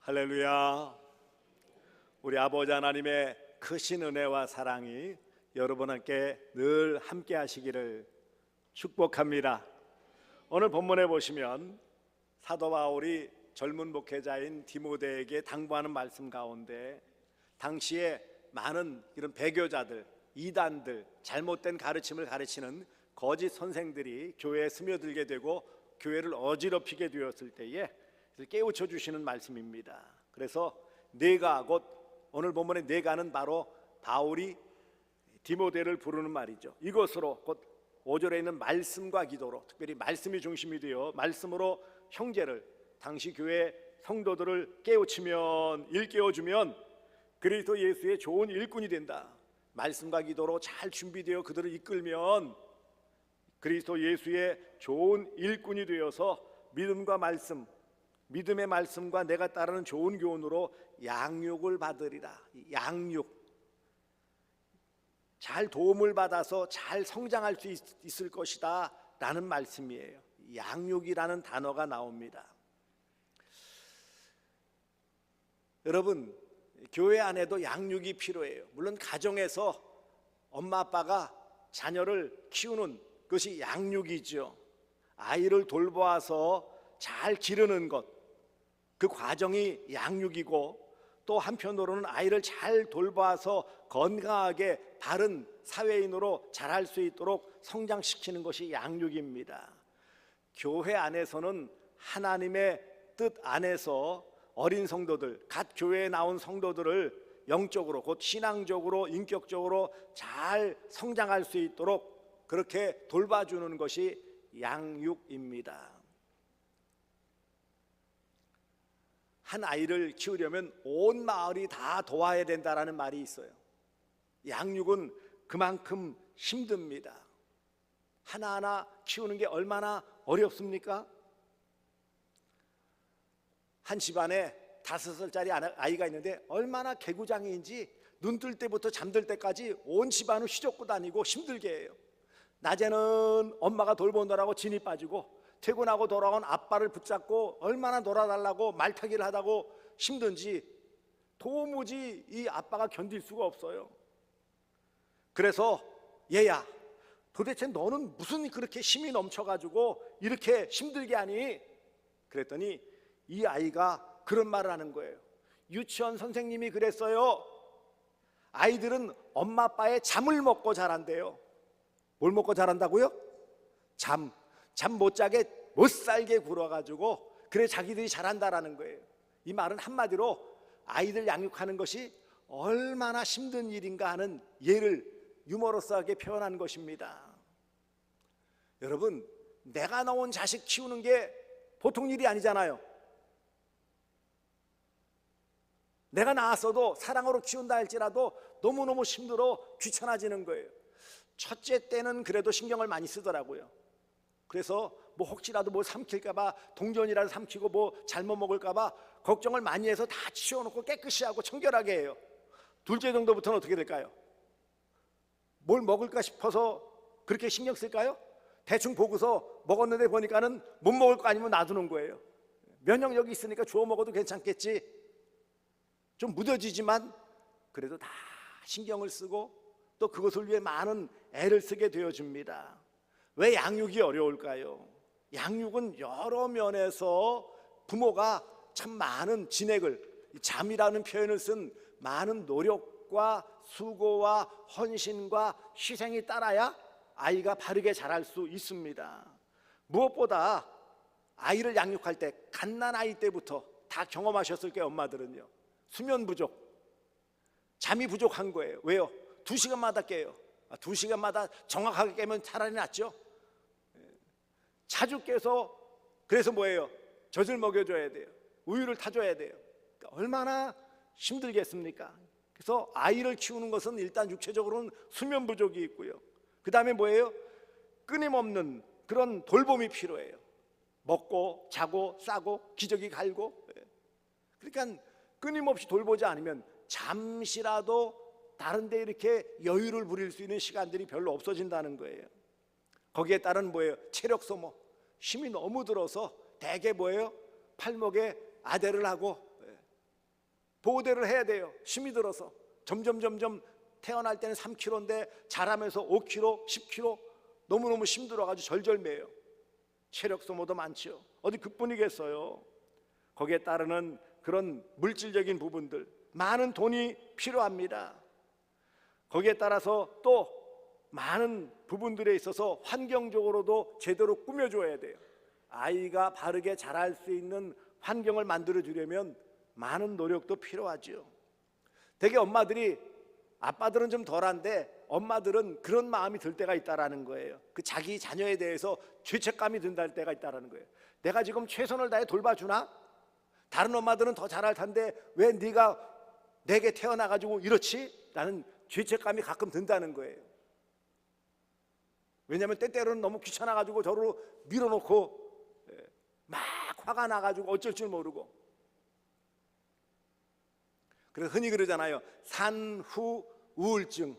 할렐루야. 우리 아버지 하나님의 크신 은혜와 사랑이 여러분께 늘 함께 하시기를 축복합니다. 오늘 본문에 보시면 사도 바울이 젊은 목회자인 디모데에게 당부하는 말씀 가운데 당시에 많은 이런 배교자들, 이단들, 잘못된 가르침을 가르치는 거짓 선생들이 교회에 스며들게 되고 교회를 어지럽히게 되었을 때에 깨우쳐 주시는 말씀입니다. 그래서 네가, 곧 오늘 본문의 네가는 바로 바울이 디모데를 부르는 말이죠. 이것으로 곧 5절에 있는 말씀과 기도로, 특별히 말씀이 중심이 되어 말씀으로 형제를, 당시 교회 성도들을 깨우치면, 일깨워주면 그리스도 예수의 좋은 일꾼이 된다. 말씀과 기도로 잘 준비되어 그들을 이끌면 그리스도 예수의 좋은 일꾼이 되어서 믿음과 말씀, 믿음의 말씀과 내가 따르는 좋은 교훈으로 양육을 받으리라. 양육, 잘 도움을 받아서 잘 성장할 수 있을 것이다 라는 말씀이에요. 양육이라는 단어가 나옵니다. 여러분, 교회 안에도 양육이 필요해요. 물론 가정에서 엄마 아빠가 자녀를 키우는 것이 양육이죠. 아이를 돌보아서 잘 기르는 것, 그 과정이 양육이고, 또 한편으로는 아이를 잘 돌봐서 건강하게 바른 사회인으로 자랄 수 있도록 성장시키는 것이 양육입니다. 교회 안에서는 하나님의 뜻 안에서 어린 성도들, 갓 교회에 나온 성도들을 영적으로, 곧 신앙적으로, 인격적으로 잘 성장할 수 있도록 그렇게 돌봐주는 것이 양육입니다. 한 아이를 키우려면 온 마을이 다 도와야 된다라는 말이 있어요. 양육은 그만큼 힘듭니다. 하나하나 키우는 게 얼마나 어렵습니까? 한 집안에 5살짜리 아이가 있는데 얼마나 개구장이인지 눈 뜰 때부터 잠들 때까지 온 집안을 휘젓고 다니고 힘들게 해요. 낮에는 엄마가 돌보느라고 진이 빠지고, 퇴근하고 돌아온 아빠를 붙잡고 얼마나 놀아달라고 말타기를 하다고 힘든지 도무지 이 아빠가 견딜 수가 없어요. 그래서 얘야, 도대체 너는 무슨 그렇게 힘이 넘쳐가지고 이렇게 힘들게 하니? 그랬더니 이 아이가 그런 말을 하는 거예요. 유치원 선생님이 그랬어요. 아이들은 엄마 아빠의 잠을 먹고 자란대요. 뭘 먹고 자란다고요? 잠 못 자게 못 살게 굴어가지고 그래 자기들이 잘한다라는 거예요. 이 말은 한마디로 아이들 양육하는 것이 얼마나 힘든 일인가 하는 예를 유머러스하게 표현한 것입니다. 여러분, 내가 낳은 자식 키우는 게 보통 일이 아니잖아요. 내가 낳았어도 사랑으로 키운다 할지라도 너무너무 힘들어 귀찮아지는 거예요. 첫째 때는 그래도 신경을 많이 쓰더라고요. 그래서 뭐 혹시라도 뭐 삼킬까봐, 동전이라도 삼키고 뭐 잘못 먹을까봐 걱정을 많이 해서 다 치워놓고 깨끗이 하고 청결하게 해요. 둘째 정도부터는 어떻게 될까요? 뭘 먹을까 싶어서 그렇게 신경 쓸까요? 대충 보고서 먹었는데 보니까는 못 먹을 거 아니면 놔두는 거예요. 면역력이 있으니까 주워 먹어도 괜찮겠지. 좀 무뎌지지만 그래도 다 신경을 쓰고 또 그것을 위해 많은 애를 쓰게 되어집니다. 왜 양육이 어려울까요? 양육은 여러 면에서 부모가 참 많은 진액을, 잠이라는 표현을 쓴 많은 노력과 수고와 헌신과 희생이 따라야 아이가 바르게 자랄 수 있습니다. 무엇보다 아이를 양육할 때 갓난아이 때부터 다 경험하셨을 거예요. 엄마들은요, 수면 부족, 잠이 부족한 거예요. 왜요? 2시간마다 깨요. 2시간마다 정확하게 깨면 차라리 낫죠. 자주 깨서, 그래서 뭐예요? 젖을 먹여줘야 돼요. 우유를 타줘야 돼요. 그러니까 얼마나 힘들겠습니까? 그래서 아이를 키우는 것은 일단 육체적으로는 수면 부족이 있고요. 그 다음에 뭐예요? 끊임없는 그런 돌봄이 필요해요. 먹고 자고 싸고 기저귀 갈고. 그러니까 끊임없이 돌보지 않으면 잠시라도 다른 데 이렇게 여유를 부릴 수 있는 시간들이 별로 없어진다는 거예요. 거기에 따른 뭐예요? 체력 소모, 힘이 너무 들어서 대개 뭐예요? 팔목에 아대를 하고 보호대를 해야 돼요. 힘이 들어서 점점 태어날 때는 3kg인데 자라면서 5kg, 10kg 너무너무 힘들어가지고 절절매요. 체력 소모도 많죠. 어디 그뿐이겠어요. 거기에 따르는 그런 물질적인 부분들, 많은 돈이 필요합니다. 거기에 따라서 또 많은 부분들에 있어서 환경적으로도 제대로 꾸며줘야 돼요. 아이가 바르게 자랄 수 있는 환경을 만들어 주려면 많은 노력도 필요하죠. 되게 엄마들이, 아빠들은 좀 덜한데 엄마들은 그런 마음이 들 때가 있다라는 거예요. 그 자기 자녀에 대해서 죄책감이 든다는 때가 있다라는 거예요. 내가 지금 최선을 다해 돌봐주나? 다른 엄마들은 더 잘할 텐데 왜 네가 내게 태어나가지고 이렇지? 라는 죄책감이 가끔 든다는 거예요. 왜냐하면 때때로는 너무 귀찮아가지고 저를 밀어놓고 막 화가 나가지고 어쩔 줄 모르고. 그래서 흔히 그러잖아요. 산후 우울증.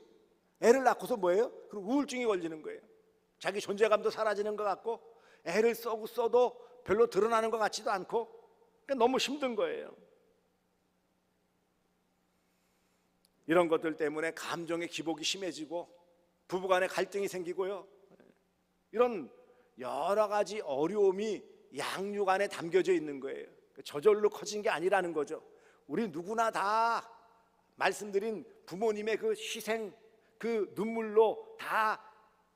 애를 낳고서 뭐예요? 그럼 우울증이 걸리는 거예요. 자기 존재감도 사라지는 것 같고 애를 써도 별로 드러나는 것 같지도 않고, 그러니까 너무 힘든 거예요. 이런 것들 때문에 감정의 기복이 심해지고 부부간에 갈등이 생기고요. 이런 여러 가지 어려움이 양육 안에 담겨져 있는 거예요. 저절로 커진 게 아니라는 거죠. 우리 누구나 다 말씀드린 부모님의 그 희생, 그 눈물로 다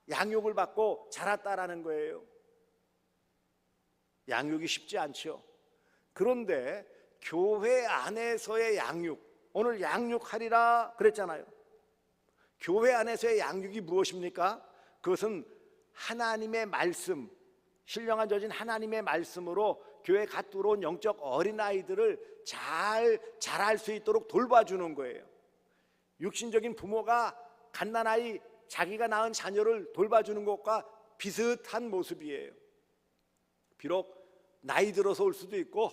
양육을 받고 자랐다라는 거예요. 양육이 쉽지 않죠. 그런데 교회 안에서의 양육, 오늘 양육하리라 그랬잖아요. 교회 안에서의 양육이 무엇입니까? 그것은 하나님의 말씀, 신령한 젖인 하나님의 말씀으로 교회에 갓 들어온 영적 어린아이들을 잘 자랄 수 있도록 돌봐주는 거예요. 육신적인 부모가 갓난아이, 자기가 낳은 자녀를 돌봐주는 것과 비슷한 모습이에요. 비록 나이 들어서 올 수도 있고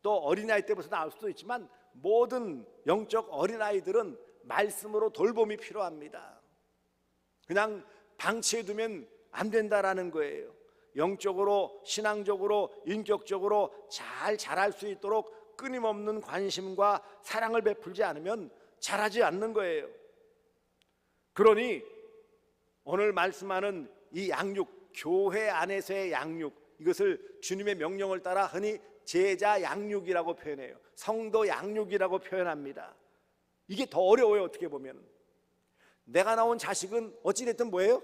또 어린아이 때부터 나올 수도 있지만 모든 영적 어린아이들은 말씀으로 돌봄이 필요합니다. 그냥 방치해두면 안 된다라는 거예요. 영적으로, 신앙적으로, 인격적으로 잘 자랄 수 있도록 끊임없는 관심과 사랑을 베풀지 않으면 자라지 않는 거예요. 그러니 오늘 말씀하는 이 양육, 교회 안에서의 양육, 이것을 주님의 명령을 따라 흔히 제자 양육이라고 표현해요. 성도 양육이라고 표현합니다. 이게 더 어려워요. 어떻게 보면 내가 낳은 자식은 어찌됐든 뭐예요?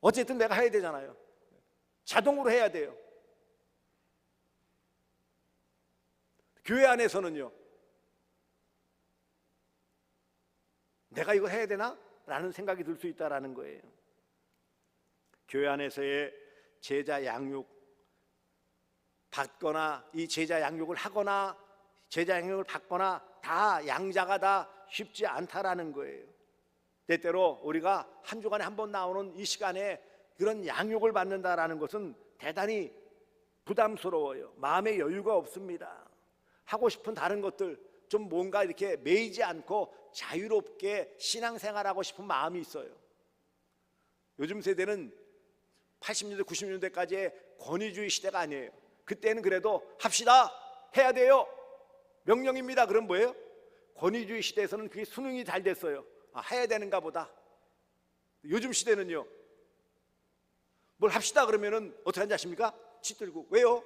어쨌든 내가 해야 되잖아요. 자동으로 해야 돼요. 교회 안에서는요, 내가 이거 해야 되나? 라는 생각이 들 수 있다는 거예요. 교회 안에서의 제자 양육 받거나 이 제자 양육을 하거나 제자 양육을 받거나 다 양자가 다 쉽지 않다라는 거예요. 때때로 우리가 한 주간에 한 번 나오는 이 시간에 그런 양육을 받는다라는 것은 대단히 부담스러워요. 마음의 여유가 없습니다. 하고 싶은 다른 것들 좀 뭔가 이렇게 매이지 않고 자유롭게 신앙생활하고 싶은 마음이 있어요. 요즘 세대는 80년대 90년대까지의 권위주의 시대가 아니에요. 그때는 그래도 합시다, 해야 돼요, 명령입니다. 그럼 뭐예요? 권위주의 시대에서는 그게 수능이 잘 됐어요. 해야 되는가 보다. 요즘 시대는요, 뭘 합시다 그러면은 어떻게 하는지 아십니까? 치들고. 왜요?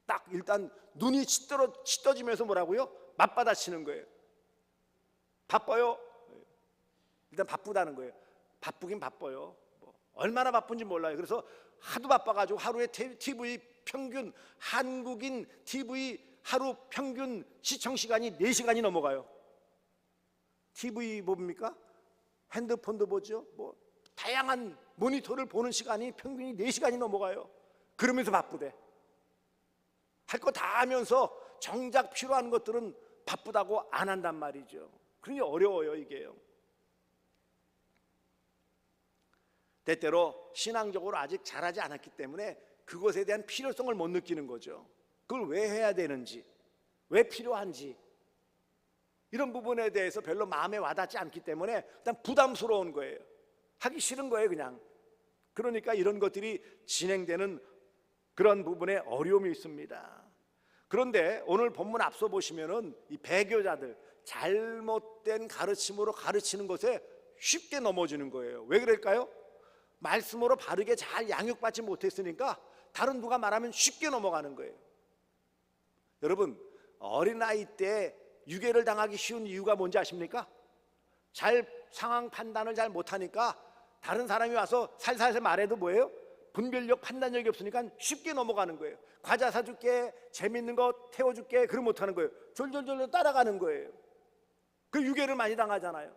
딱 일단 눈이 치떠지면서 뭐라고요? 맞받아치는 거예요. 바빠요. 일단 바쁘다는 거예요. 바쁘긴 바빠요. 얼마나 바쁜지 몰라요. 그래서 하도 바빠가지고 하루에 TV 평균, 한국인 TV 하루 평균 시청시간이 4시간이 넘어가요. TV 뭡니까? 핸드폰도 보죠. 뭐 다양한 모니터를 보는 시간이 평균이 4시간이 넘어가요. 그러면서 바쁘대. 할 거 다 하면서 정작 필요한 것들은 바쁘다고 안 한단 말이죠. 그러니 어려워요, 이게요. 때때로 신앙적으로 아직 자라지 않았기 때문에 그것에 대한 필요성을 못 느끼는 거죠. 그걸 왜 해야 되는지, 왜 필요한지, 이런 부분에 대해서 별로 마음에 와닿지 않기 때문에 일단 부담스러운 거예요. 하기 싫은 거예요, 그냥. 그러니까 이런 것들이 진행되는 그런 부분에 어려움이 있습니다. 그런데 오늘 본문 앞서 보시면은 이 배교자들 잘못된 가르침으로 가르치는 것에 쉽게 넘어지는 거예요. 왜 그럴까요? 말씀으로 바르게 잘 양육받지 못했으니까 다른 누가 말하면 쉽게 넘어가는 거예요. 여러분, 어린아이 때 유괴를 당하기 쉬운 이유가 뭔지 아십니까? 잘 상황 판단을 잘 못하니까 다른 사람이 와서 살살살 말해도 뭐예요? 분별력, 판단력이 없으니까 쉽게 넘어가는 거예요. 과자 사줄게, 재밌는 거 태워줄게, 그럼 못하는 거예요. 졸졸졸 따라가는 거예요. 그 유괴를 많이 당하잖아요.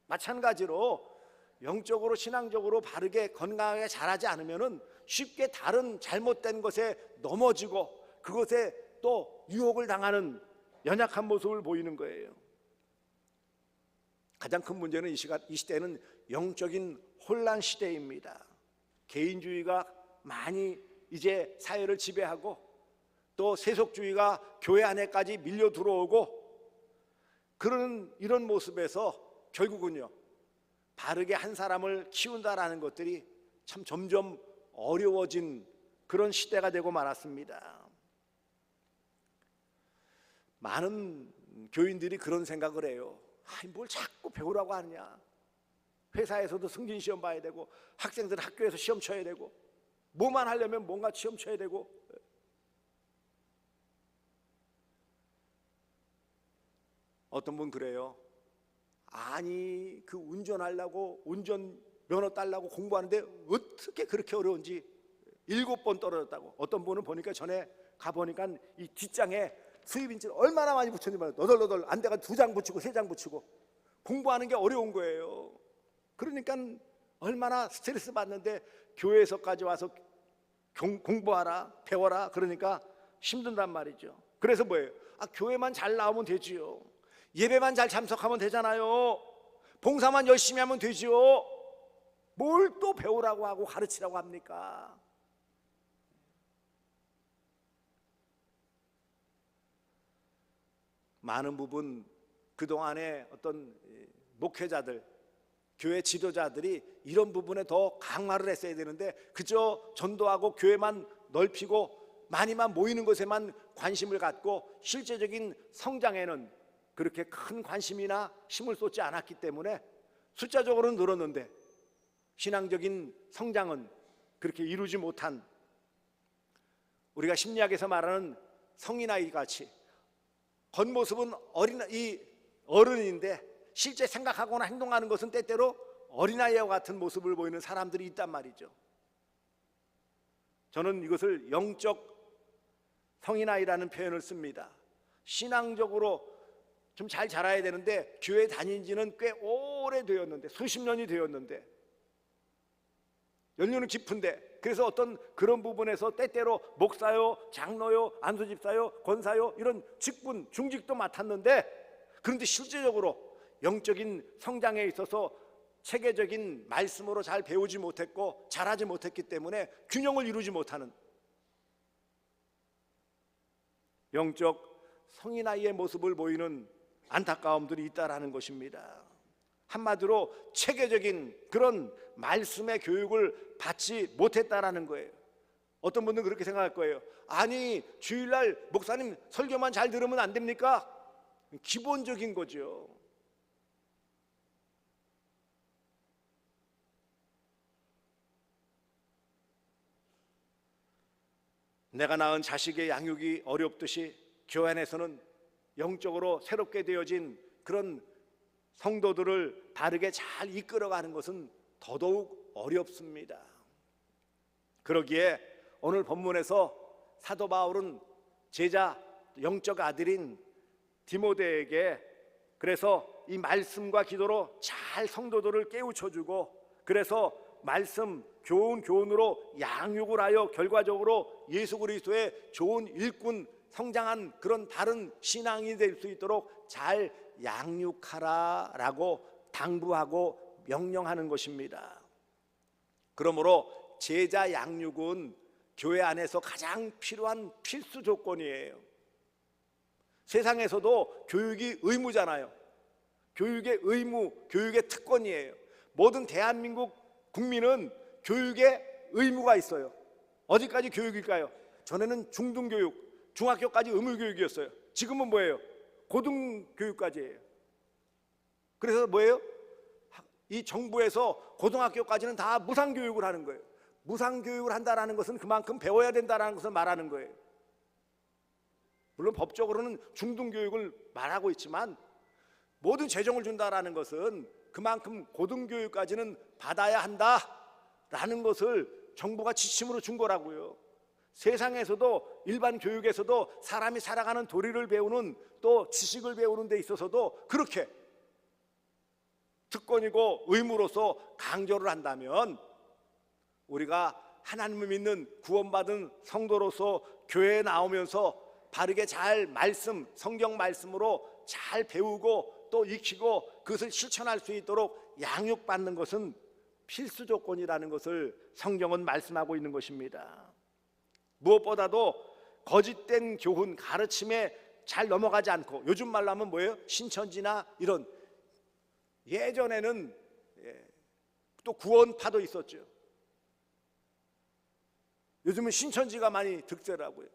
마찬가지로 영적으로 신앙적으로 바르게 건강하게 자라지 않으면은 쉽게 다른 잘못된 것에 넘어지고 그것에 또 유혹을 당하는 연약한 모습을 보이는 거예요. 가장 큰 문제는 이 시대는 영적인 혼란 시대입니다. 개인주의가 많이 이제 사회를 지배하고 또 세속주의가 교회 안에까지 밀려 들어오고 그런 이런 모습에서 결국은요, 바르게 한 사람을 키운다라는 것들이 참 점점 어려워진 그런 시대가 되고 말았습니다. 많은 교인들이 그런 생각을 해요. 뭘 자꾸 배우라고 하느냐. 회사에서도 승진시험 봐야 되고 학생들 학교에서 시험 쳐야 되고 뭐만 하려면 뭔가 시험 쳐야 되고. 어떤 분 그래요. 아니 그 운전하려고 운전면허 따려고 공부하는데 어떻게 그렇게 어려운지 7번 떨어졌다고. 어떤 분은 보니까 전에 가보니까 이 뒷장에 수입인지를 얼마나 많이 붙였는지 말이야. 너덜너덜 안대가 2장 붙이고 3장 붙이고 공부하는 게 어려운 거예요. 그러니까 얼마나 스트레스 받는데 교회에서까지 와서 공부하라 배워라 그러니까 힘든단 말이죠. 그래서 뭐예요? 교회만 잘 나오면 되지요. 예배만 잘 참석하면 되잖아요. 봉사만 열심히 하면 되지요. 뭘 또 배우라고 하고 가르치라고 합니까? 많은 부분 그동안에 어떤 목회자들, 교회 지도자들이 이런 부분에 더 강화를 했어야 되는데 그저 전도하고 교회만 넓히고 많이만 모이는 것에만 관심을 갖고 실제적인 성장에는 그렇게 큰 관심이나 힘을 쏟지 않았기 때문에 숫자적으로는 늘었는데 신앙적인 성장은 그렇게 이루지 못한, 우리가 심리학에서 말하는 성인아이 같이 겉모습은 어른인데 실제 생각하거나 행동하는 것은 때때로 어린아이와 같은 모습을 보이는 사람들이 있단 말이죠. 저는 이것을 영적 성인아이라는 표현을 씁니다. 신앙적으로 좀 잘 자라야 되는데 교회 다닌 지는 꽤 오래되었는데 수십 년이 되었는데 연륜은 깊은데 그래서 어떤 그런 부분에서 때때로 목사요, 장로요, 안수집사요, 권사요 이런 직분, 중직도 맡았는데 그런데 실제적으로 영적인 성장에 있어서 체계적인 말씀으로 잘 배우지 못했고 잘하지 못했기 때문에 균형을 이루지 못하는 영적 성인아이의 모습을 보이는 안타까움들이 있다라는 것입니다. 한마디로 체계적인 그런 말씀의 교육을 받지 못했다라는 거예요. 어떤 분들은 그렇게 생각할 거예요. 아니 주일날 목사님 설교만 잘 들으면 안 됩니까? 기본적인 거죠. 내가 낳은 자식의 양육이 어렵듯이 교회 안에서는 영적으로 새롭게 되어진 그런 성도들을 바르게 잘 이끌어가는 것은 더더욱 어렵습니다. 그러기에 오늘 본문에서 사도 바울은 제자 영적 아들인 디모데에게 그래서 이 말씀과 기도로 잘 성도들을 깨우쳐주고 그래서 말씀 교훈으로 양육을 하여 결과적으로 예수 그리스도의 좋은 일꾼 성장한 그런 바른 신앙이 될 수 있도록 잘 양육하라라고 당부하고 명령하는 것입니다. 그러므로 제자 양육은 교회 안에서 가장 필요한 필수 조건이에요. 세상에서도 교육이 의무잖아요. 교육의 의무, 교육의 특권이에요. 모든 대한민국 국민은 교육의 의무가 있어요. 어디까지 교육일까요? 전에는 중등교육, 중학교까지 의무교육이었어요. 지금은 뭐예요? 고등교육까지예요. 그래서 뭐예요? 이 정부에서 고등학교까지는 다 무상교육을 하는 거예요. 무상교육을 한다는 것은 그만큼 배워야 된다는 것을 말하는 거예요. 물론 법적으로는 중등교육을 말하고 있지만 모든 재정을 준다는 것은 그만큼 고등교육까지는 받아야 한다라는 것을 정부가 지침으로 준 거라고요. 세상에서도 일반 교육에서도 사람이 살아가는 도리를 배우는 또 지식을 배우는 데 있어서도 그렇게 특권이고 의무로서 강조를 한다면 우리가 하나님을 믿는 구원받은 성도로서 교회에 나오면서 바르게 잘 성경 말씀으로 잘 배우고 또 익히고 그것을 실천할 수 있도록 양육받는 것은 필수 조건이라는 것을 성경은 말씀하고 있는 것입니다. 무엇보다도 거짓된 교훈, 가르침에 잘 넘어가지 않고, 요즘 말로 하면 뭐예요? 신천지나 이런, 예전에는 또 구원파도 있었죠. 요즘은 신천지가 많이 득세라고요.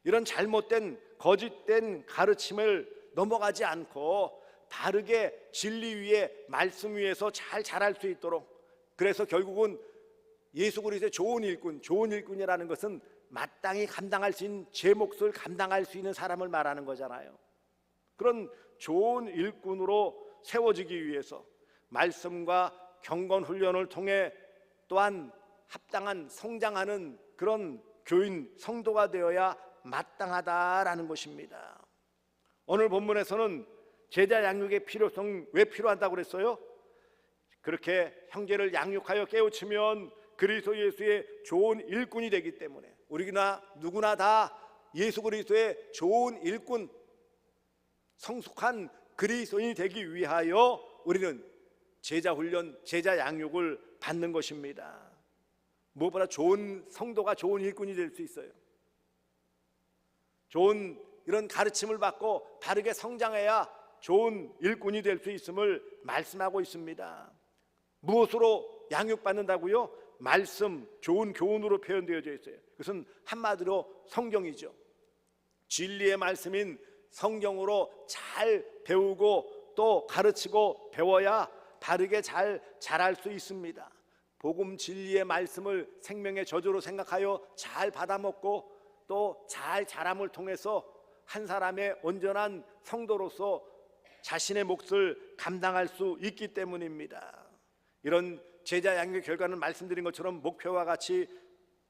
이런 잘못된 거짓된 가르침을 넘어가지 않고 바르게 진리 위에 말씀 위에서 잘 자랄 수 있도록, 그래서 결국은 예수 그리스도의 좋은 일꾼이라는 것은 마땅히 감당할 수 있는, 제 몫을 감당할 수 있는 사람을 말하는 거잖아요. 그런 좋은 일꾼으로 세워지기 위해서 말씀과 경건 훈련을 통해 또한 합당한 성장하는 그런 교인, 성도가 되어야 마땅하다라는 것입니다. 오늘 본문에서는 제자 양육의 필요성, 왜 필요하다고 그랬어요? 그렇게 형제를 양육하여 깨우치면 그리스도 예수의 좋은 일꾼이 되기 때문에, 우리나 누구나 다 예수 그리스도의 좋은 일꾼, 성숙한 그리스도인이 되기 위하여 우리는 제자 훈련, 제자 양육을 받는 것입니다. 무엇보다 좋은 성도가 좋은 일꾼이 될 수 있어요. 좋은 이런 가르침을 받고 바르게 성장해야 좋은 일꾼이 될 수 있음을 말씀하고 있습니다. 무엇으로 양육받는다고요? 말씀, 좋은 교훈으로 표현되어져 있어요. 그것은 한마디로 성경이죠. 진리의 말씀인 성경으로 잘 배우고 또 가르치고 배워야 바르게 잘 자랄 수 있습니다. 복음 진리의 말씀을 생명의 저주로 생각하여 잘 받아먹고 또 잘 자람을 통해서 한 사람의 온전한 성도로서 자신의 몫을 감당할 수 있기 때문입니다. 이런 제자 양육의 결과는 말씀드린 것처럼 목표와 같이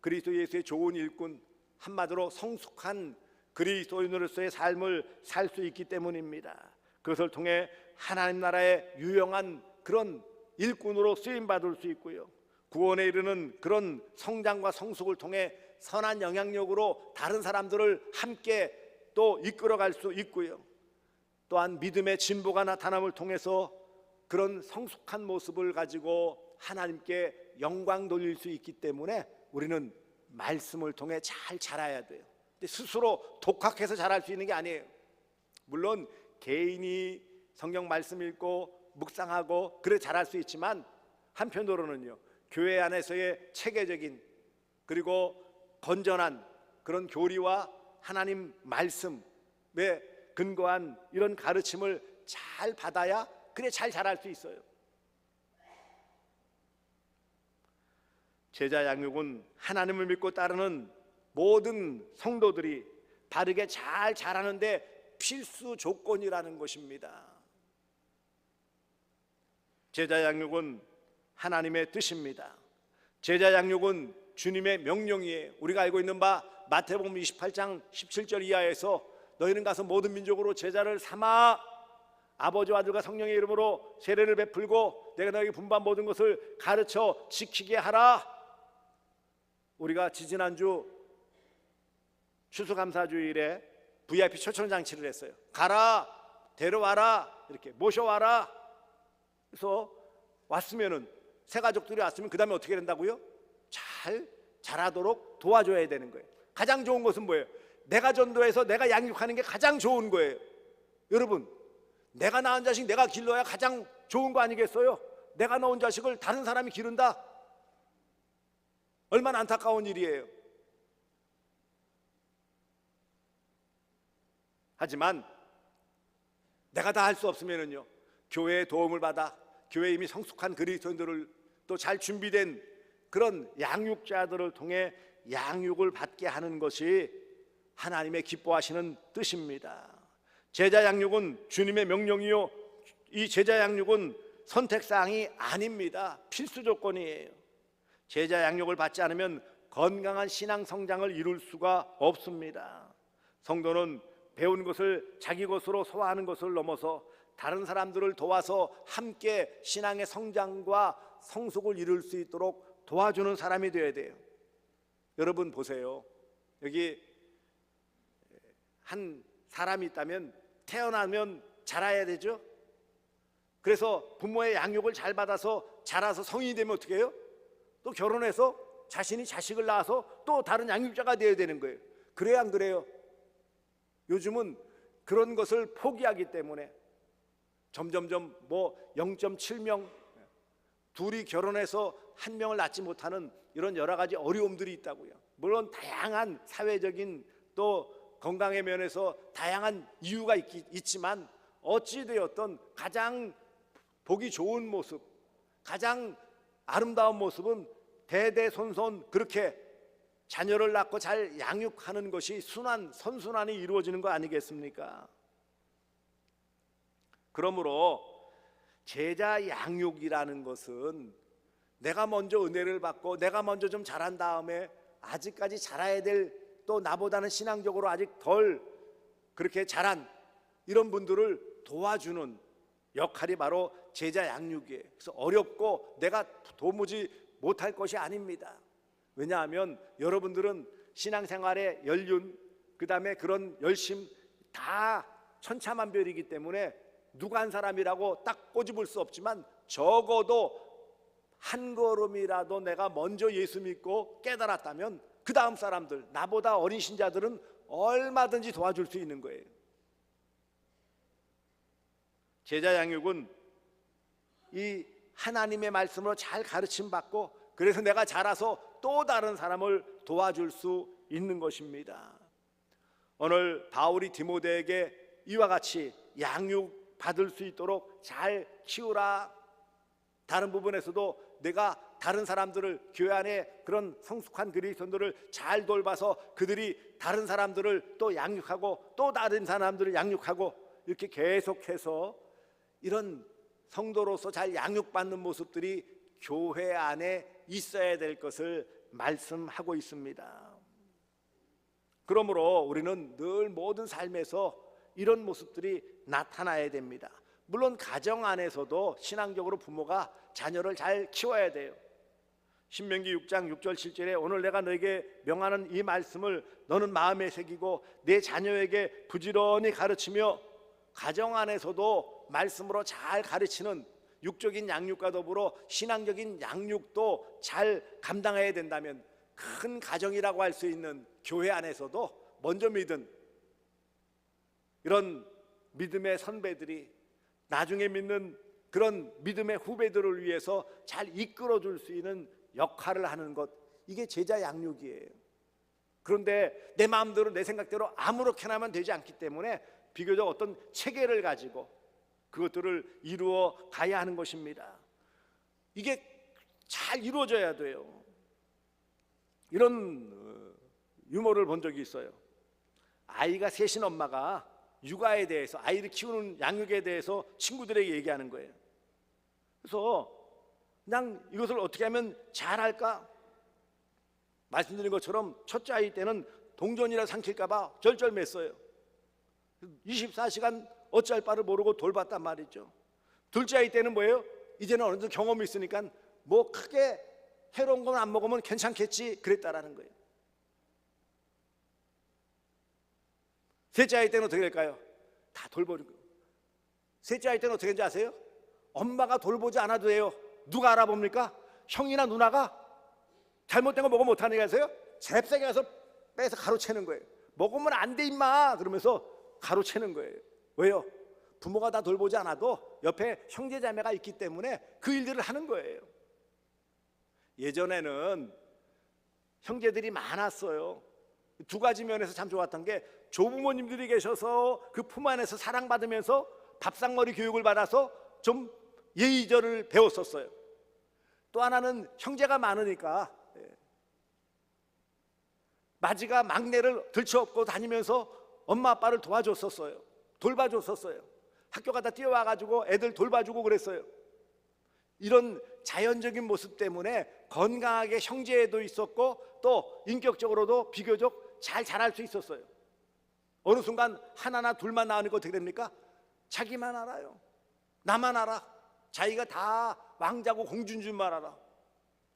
그리스도 예수의 좋은 일꾼, 한마디로 성숙한 그리스도인으로서의 삶을 살 수 있기 때문입니다. 그것을 통해 하나님 나라의 유용한 그런 일꾼으로 쓰임받을 수 있고요, 구원에 이르는 그런 성장과 성숙을 통해 선한 영향력으로 다른 사람들을 함께 또 이끌어갈 수 있고요, 또한 믿음의 진보가 나타남을 통해서 그런 성숙한 모습을 가지고 하나님께 영광 돌릴 수 있기 때문에 우리는 말씀을 통해 잘 자라야 돼요. 근데 스스로 독학해서 자랄 수 있는 게 아니에요. 물론 개인이 성경 말씀 읽고 묵상하고 그래 자랄 수 있지만, 한편으로는요, 교회 안에서의 체계적인 그리고 건전한 그런 교리와 하나님 말씀에 근거한 이런 가르침을 잘 받아야 그래 잘 자랄 수 있어요. 제자 양육은 하나님을 믿고 따르는 모든 성도들이 바르게 잘 자라는데 필수 조건이라는 것입니다. 제자 양육은 하나님의 뜻입니다. 제자 양육은 주님의 명령이에요. 우리가 알고 있는 바 마태복음 28장 17절 이하에서 너희는 가서 모든 민족으로 제자를 삼아 아버지와 아들과 성령의 이름으로 세례를 베풀고 내가 너희에게 분부한 모든 것을 가르쳐 지키게 하라. 우리가 지지난주 추수감사주일에 VIP 초청 장치를 했어요. 가라, 데려와라, 이렇게 모셔와라. 그래서 왔으면은, 새 가족들이 왔으면 그 다음에 어떻게 된다고요? 잘 자라도록 도와줘야 되는 거예요. 가장 좋은 것은 뭐예요? 내가 전도해서 내가 양육하는 게 가장 좋은 거예요. 여러분, 내가 낳은 자식 내가 길러야 가장 좋은 거 아니겠어요? 내가 낳은 자식을 다른 사람이 기른다? 얼마나 안타까운 일이에요. 하지만 내가 다 할 수 없으면은요, 교회의 도움을 받아 교회에 이미 성숙한 그리스도인들을 또 잘 준비된 그런 양육자들을 통해 양육을 받게 하는 것이 하나님의 기뻐하시는 뜻입니다. 제자 양육은 주님의 명령이요, 이 제자 양육은 선택사항이 아닙니다. 필수 조건이에요. 제자 양육을 받지 않으면 건강한 신앙 성장을 이룰 수가 없습니다. 성도는 배운 것을 자기 것으로 소화하는 것을 넘어서 다른 사람들을 도와서 함께 신앙의 성장과 성숙을 이룰 수 있도록 도와주는 사람이 되어야 돼요. 여러분 보세요. 여기 한 사람이 있다면 태어나면 자라야 되죠. 그래서 부모의 양육을 잘 받아서 자라서 성인이 되면 어떻게 해요? 또 결혼해서 자신이 자식을 낳아서 또 다른 양육자가 되어야 되는 거예요. 그래야 안 그래요? 요즘은 그런 것을 포기하기 때문에 점점점 뭐 0.7명 둘이 결혼해서 한 명을 낳지 못하는 이런 여러 가지 어려움들이 있다고요. 물론 다양한 사회적인 또 건강의 면에서 다양한 이유가 있지만 어찌되었던 가장 보기 좋은 모습, 가장 아름다운 모습은 대대손손 그렇게 자녀를 낳고 잘 양육하는 것이 선순환이 이루어지는 거 아니겠습니까? 그러므로 제자 양육이라는 것은 내가 먼저 은혜를 받고 내가 먼저 좀 자란 다음에 아직까지 자라야 될, 또 나보다는 신앙적으로 아직 덜 그렇게 자란 이런 분들을 도와주는 역할이 바로 제자 양육이에요. 그래서 어렵고 내가 도무지 못할 것이 아닙니다. 왜냐하면 여러분들은 신앙생활의 연륜, 그 다음에 그런 열심 다 천차만별이기 때문에 누가 한 사람이라고 딱 꼬집을 수 없지만 적어도 한 걸음이라도 내가 먼저 예수 믿고 깨달았다면 그 다음 사람들, 나보다 어린 신자들은 얼마든지 도와줄 수 있는 거예요. 제자 양육은 이 하나님의 말씀으로 잘 가르침 받고 그래서 내가 자라서 또 다른 사람을 도와줄 수 있는 것입니다. 오늘 바울이 디모데에게 이와 같이 양육 받을 수 있도록 잘 키우라. 다른 부분에서도 내가 다른 사람들을, 교회 안에 그런 성숙한 그리스도인들을 잘 돌봐서 그들이 다른 사람들을 또 양육하고 또 다른 사람들을 양육하고 이렇게 계속해서 이런 성도로서 잘 양육받는 모습들이 교회 안에 있어야 될 것을 말씀하고 있습니다. 그러므로 우리는 늘 모든 삶에서 이런 모습들이 나타나야 됩니다. 물론 가정 안에서도 신앙적으로 부모가 자녀를 잘 키워야 돼요. 신명기 6장 6절 7절에 오늘 내가 너에게 명하는 이 말씀을 너는 마음에 새기고 내 자녀에게 부지런히 가르치며, 가정 안에서도 말씀으로 잘 가르치는 육적인 양육과 더불어 신앙적인 양육도 잘 감당해야 된다면 큰 가정이라고 할 수 있는 교회 안에서도 먼저 믿은 이런 믿음의 선배들이 나중에 믿는 그런 믿음의 후배들을 위해서 잘 이끌어 줄 수 있는 역할을 하는 것, 이게 제자 양육이에요. 그런데 내 마음대로 내 생각대로 아무렇게나 하면 되지 않기 때문에 비교적 어떤 체계를 가지고 그것들을 이루어 가야 하는 것입니다. 이게 잘 이루어져야 돼요. 이런 유머를 본 적이 있어요. 아이가 셋인 엄마가 육아에 대해서, 아이를 키우는 양육에 대해서 친구들에게 얘기하는 거예요. 그래서 그냥 이것을 어떻게 하면 잘할까? 말씀드린 것처럼 첫째 아이 때는 동전이라 삼킬까 봐 절절맸어요. 24시간 어찌할 바를 모르고 돌봤단 말이죠. 둘째 아이 때는 뭐예요? 이제는 어느 정도 경험이 있으니까 뭐 크게 해로운 건 안 먹으면 괜찮겠지 그랬다라는 거예요. 셋째 아이 때는 어떻게 될까요? 다 돌보는 거예요. 셋째 아이 때는 어떻게 되는지 아세요? 엄마가 돌보지 않아도 돼요. 누가 알아봅니까? 형이나 누나가 잘못된 거 먹으면 못하는 게 아세요? 잽싸게 가서 빼서 가로채는 거예요. 먹으면 안 돼 임마 그러면서 가로채는 거예요. 왜요? 부모가 다 돌보지 않아도 옆에 형제자매가 있기 때문에 그 일들을 하는 거예요. 예전에는 형제들이 많았어요. 두 가지 면에서 참 좋았던 게 조부모님들이 계셔서 그 품 안에서 사랑받으면서 밥상머리 교육을 받아서 좀 예의절을 배웠었어요. 또 하나는 형제가 많으니까 마지가 막내를 들쳐업고 다니면서 엄마 아빠를 도와줬었어요. 돌봐줬었어요. 학교 가다 뛰어와가지고 애들 돌봐주고 그랬어요. 이런 자연적인 모습 때문에 건강하게 형제애도 있었고 또 인격적으로도 비교적 잘 자랄 수 있었어요. 어느 순간 하나나 둘만 낳으니까 어떻게 됩니까? 자기만 알아요. 나만 알아. 자기가 다 왕자고 공주인 줄만 알아.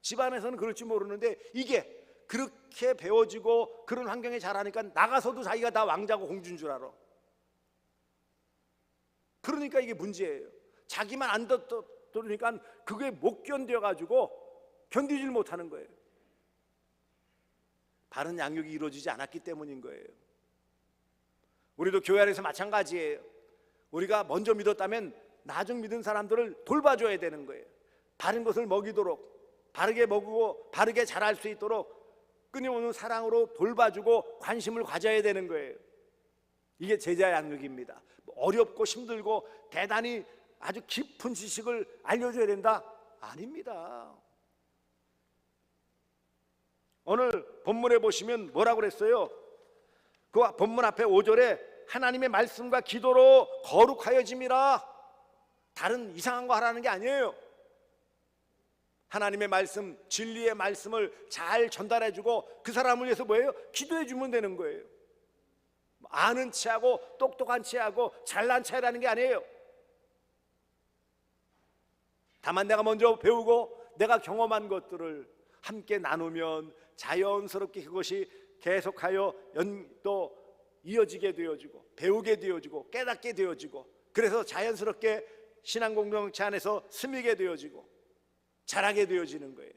집안에서는 그럴지 모르는데 이게 그렇게 배워지고 그런 환경에 자라니까 나가서도 자기가 다 왕자고 공주인 줄 알아. 그러니까 이게 문제예요. 자기만 안 들으니까 그게 못 견뎌가지고 견디질 못하는 거예요. 바른 양육이 이루어지지 않았기 때문인 거예요. 우리도 교회 안에서 마찬가지예요. 우리가 먼저 믿었다면 나중 믿은 사람들을 돌봐줘야 되는 거예요. 바른 것을 먹이도록, 바르게 먹고 바르게 자랄 수 있도록 끊임없는 사랑으로 돌봐주고 관심을 가져야 되는 거예요. 이게 제자 양육입니다. 어렵고 힘들고 대단히 아주 깊은 지식을 알려줘야 된다? 아닙니다. 오늘 본문에 보시면 뭐라고 그랬어요? 그 본문 앞에 5절에 하나님의 말씀과 기도로 거룩하여짐이라. 다른 이상한 거 하라는 게 아니에요. 하나님의 말씀, 진리의 말씀을 잘 전달해주고 그 사람을 위해서 뭐예요? 기도해주면 되는 거예요. 아는 체하고 똑똑한 체하고 잘난 체라는 게 아니에요. 다만 내가 먼저 배우고 내가 경험한 것들을 함께 나누면 자연스럽게 그것이 계속하여 또 이어지게 되어지고 배우게 되어지고 깨닫게 되어지고 그래서 자연스럽게 신앙 공동체 안에서 스미게 되어지고 자라게 되어지는 거예요.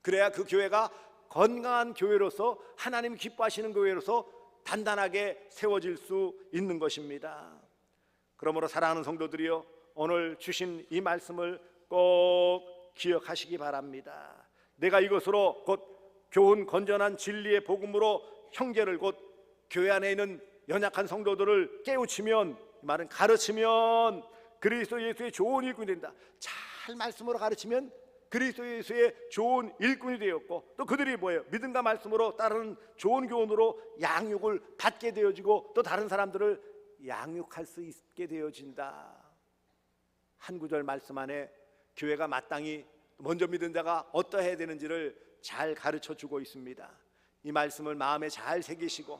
그래야 그 교회가 건강한 교회로서 하나님 기뻐하시는 교회로서 단단하게 세워질 수 있는 것입니다. 그러므로 사랑하는 성도들이여, 오늘 주신 이 말씀을 꼭 기억하시기 바랍니다. 내가 이것으로 곧 교훈 건전한 진리의 복음으로 형제를 곧 교회 안에 있는 연약한 성도들을 깨우치면, 이 말은 가르치면 그리스도 예수의 좋은 일꾼이 된다. 잘 말씀으로 가르치면 그리스도 예수의 좋은 일꾼이 되었고 또 그들이 뭐예요? 믿음과 말씀으로 따르는 좋은 교훈으로 양육을 받게 되어지고 또 다른 사람들을 양육할 수 있게 되어진다. 한 구절 말씀 안에 교회가 마땅히 먼저 믿은 자가 어떠해야 되는지를 잘 가르쳐주고 있습니다. 이 말씀을 마음에 잘 새기시고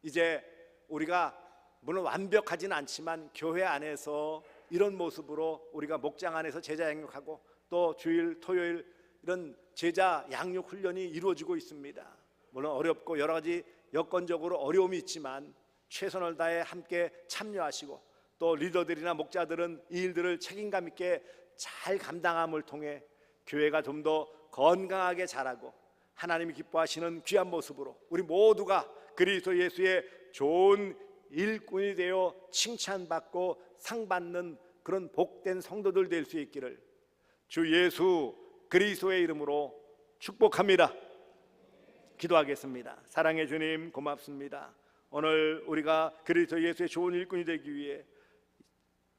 이제 우리가 물론 완벽하지는 않지만 교회 안에서 이런 모습으로 우리가 목장 안에서 제자 양육하고 또 주일, 토요일 이런 제자 양육 훈련이 이루어지고 있습니다. 물론 어렵고 여러 가지 여건적으로 어려움이 있지만 최선을 다해 함께 참여하시고 또 리더들이나 목자들은 이 일들을 책임감 있게 잘 감당함을 통해 교회가 좀 더 건강하게 자라고 하나님이 기뻐하시는 귀한 모습으로 우리 모두가 그리스도 예수의 좋은 일꾼이 되어 칭찬받고 상받는 그런 복된 성도들 될 수 있기를 주 예수 그리스도의 이름으로 축복합니다. 기도하겠습니다. 사랑의 주님 고맙습니다. 오늘 우리가 그리스도 예수의 좋은 일꾼이 되기 위해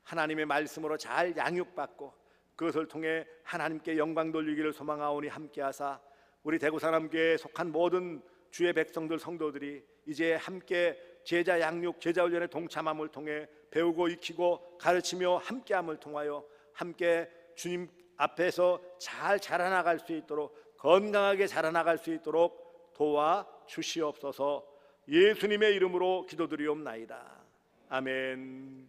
하나님의 말씀으로 잘 양육받고 그것을 통해 하나님께 영광 돌리기를 소망하오니 함께하사 우리 대구사람교회에 속한 모든 주의 백성들 성도들이 이제 함께 제자 양육, 제자 훈련에 동참함을 통해 배우고 익히고 가르치며 함께함을 통하여 함께 주님 앞에서 잘 자라나갈 수 있도록 건강하게 자라나갈 수 있도록 도와 주시옵소서. 예수님의 이름으로 기도드리옵나이다. 아멘.